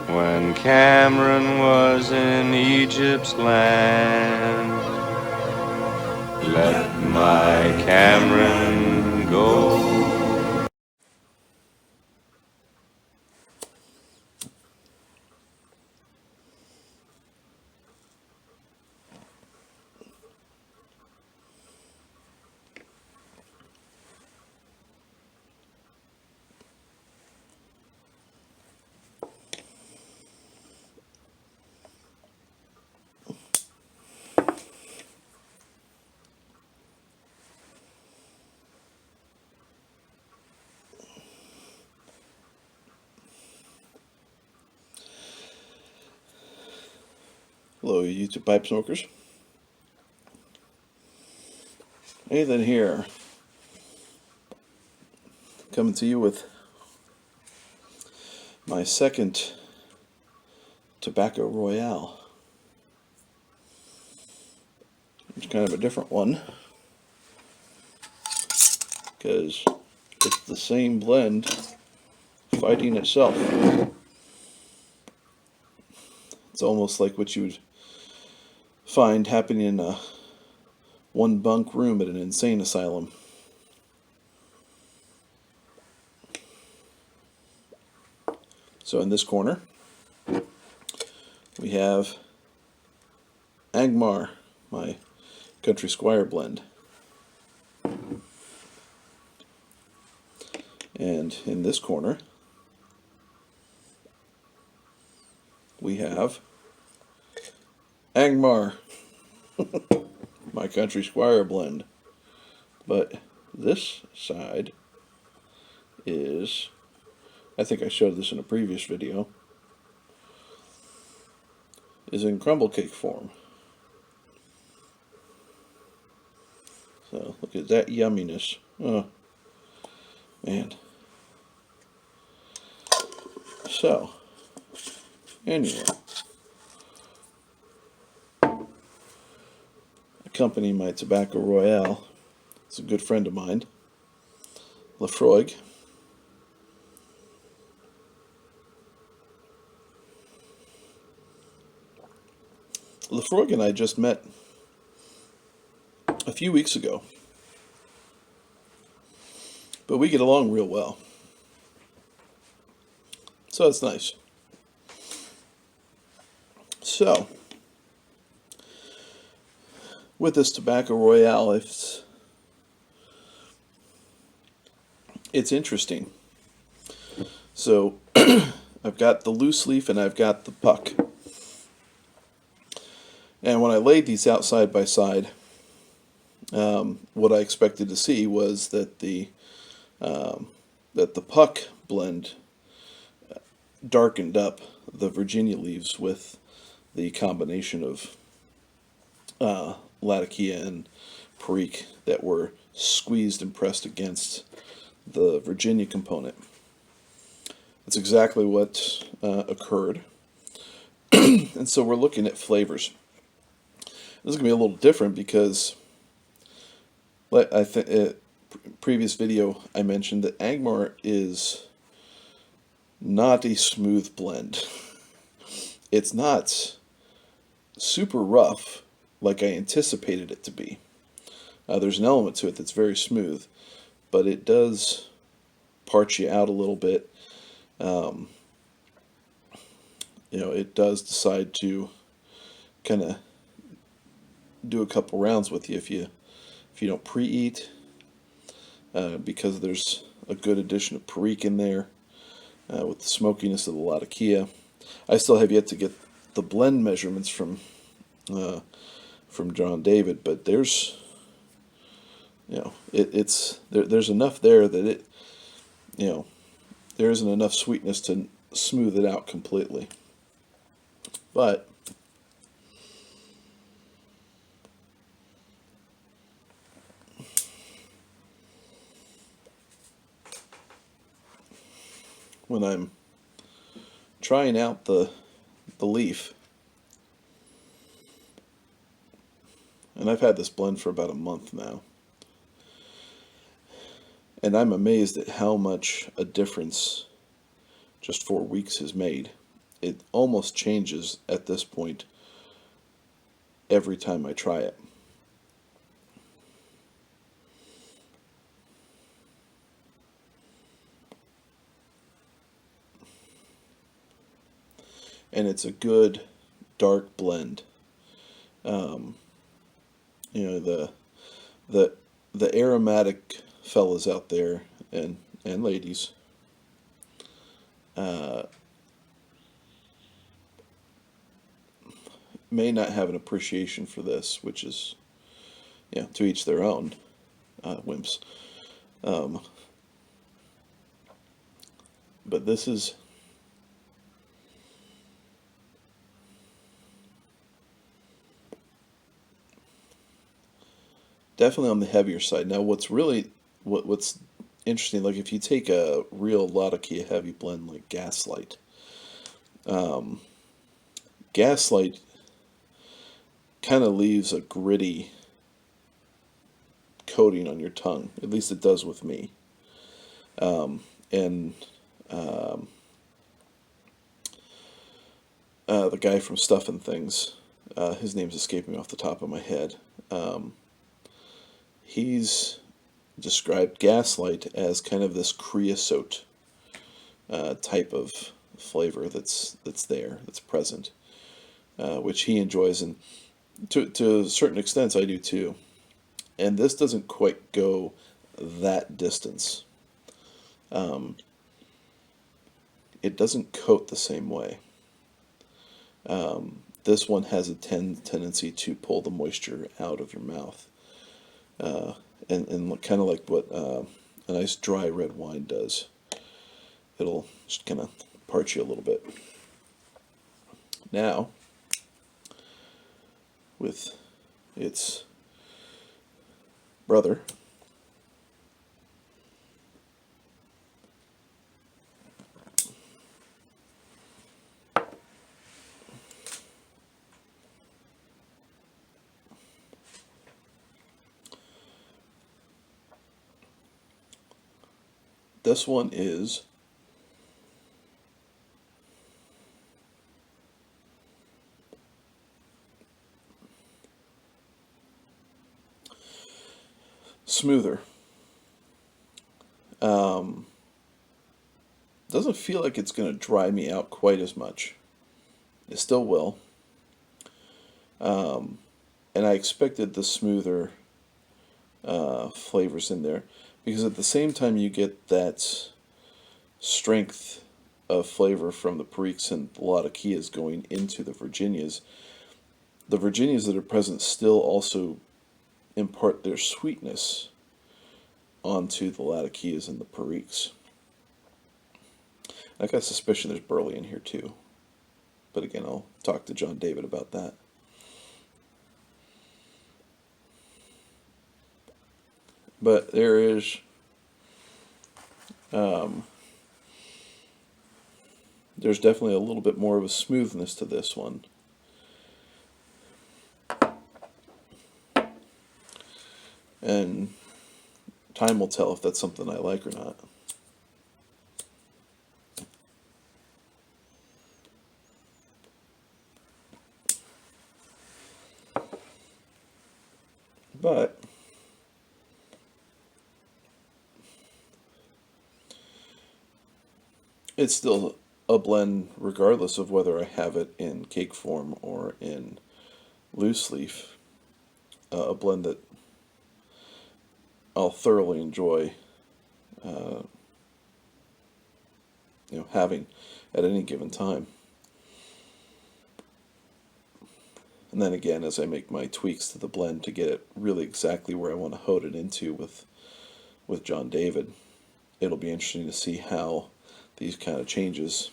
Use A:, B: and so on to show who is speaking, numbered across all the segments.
A: when Cameron was in Egypt's land. Let my Cameron go.
B: Hello, you YouTube pipe smokers. Nathan here, coming to you with my second tobacco Royale. It's kind of a different one because it's the same blend fighting itself. It's almost like what you would find happening in a one bunk room at an insane asylum. So in this corner we have Angmar, my Country Squire blend. And in this corner we have Angmar, my Country Squire blend. But this side is, I think I showed this in a previous video, is in crumble cake form. So look at that yumminess. Oh, man. So, anyway, accompanying my tobacco Royale, it's a good friend of mine, Laphroaig. Laphroaig and I just met a few weeks ago, but we get along real well, so it's nice. So, with this tobacco Royale, it's interesting. So, I've got the loose leaf and I've got the puck. And when I laid these out side by side, what I expected to see was that the puck blend darkened up the Virginia leaves with the combination of Latakia and Perique that were squeezed and pressed against the Virginia component. That's exactly what occurred. And so we're looking at flavors. This is going to be a little different because I think previous video I mentioned that Angmar is not a smooth blend. It's not super rough like I anticipated it to be. There's an element to it that's very smooth, but it does parch you out a little bit. It does decide to kind of do a couple rounds with you if you don't preheat, because there's a good addition of Perique in there with the smokiness of the Latakia. I still have yet to get the blend measurements from Jon David, but there's there's enough there that there isn't enough sweetness to smooth it out completely. But when I'm trying out the leaf, and I've had this blend for about a month now, and I'm amazed at how much a difference just 4 weeks has made. it almost changes at this point every time I try it. And it's a good dark blend. Um, the the the aromatic fellas out there and ladies uh, may not have an appreciation for this, which is, to each their own, wimps. Um, but this is definitely on the heavier side. Now, what's interesting, like if you take a real Laphroaig heavy blend like Gaslight, um, Gaslight kind of leaves a gritty coating on your tongue. At least it does with me. And um, the guy from Stuff and Things, his name's escaping me off the top of my head. He's described Gaslight as kind of this creosote type of flavor that's present, which he enjoys, and to certain extents I do too. And this doesn't quite go that distance. It doesn't coat the same way. This one has a tendency to pull the moisture out of your mouth, and kind of like what a nice dry red wine does. It'll just kind of parch you a little bit. Now, with its brother, this one is smoother. Doesn't feel like it's going to dry me out quite as much. It still will. And I expected the smoother flavors in there, because at the same time you get that strength of flavor from the Periques and the Laphroaigs going into the Virginias. The Virginias that are present still also impart their sweetness onto the Laphroaigs and the Periques. I got a suspicion there's burley in here too, but again, I'll talk to Jon David about that. But there's definitely a little bit more of a smoothness to this one. And time will tell if that's something I like or not. But it's still a blend regardless of whether I have it in cake form or in loose leaf. A blend that I'll thoroughly enjoy having at any given time. And then again, as I make my tweaks to the blend to get it really exactly where I want to hone it into with Jon David, it'll be interesting to see how these kind of changes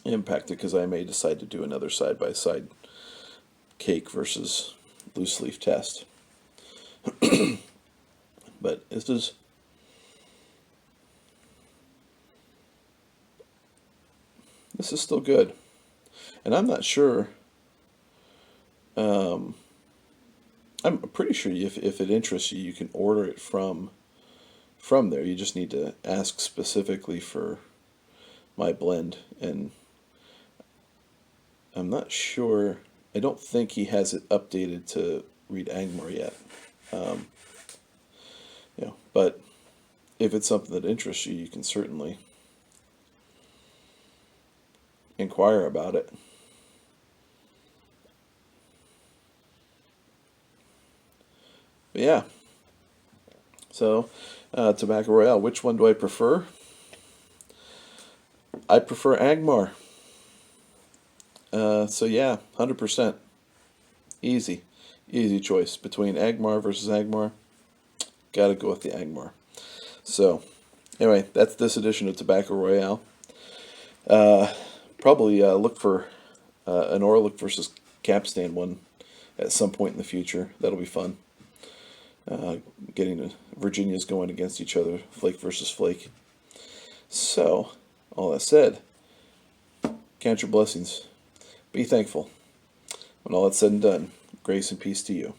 B: impact it, because I may decide to do another side-by-side cake versus loose leaf test. But this is still good, and I'm not sure. I'm pretty sure if it interests you, you can order it from there. You just need to ask specifically for my blend, and I'm not sure. I don't think he has it updated to read Angmar yet. But if it's something that interests you, you can certainly inquire about it. But yeah. So, Tobacco Royale. Which one do I prefer? I prefer Angmar. So yeah, 100%. Easy. Easy choice. Between Angmar versus Angmar, gotta go with the Angmar. So, anyway, that's this edition of Tobacco Royale. Probably look for an Orlick versus Capstan one at some point in the future. That'll be fun. Getting the Virginias going against each other, flake versus flake. So, all that said, count your blessings. Be thankful. When all that's said and done, grace and peace to you.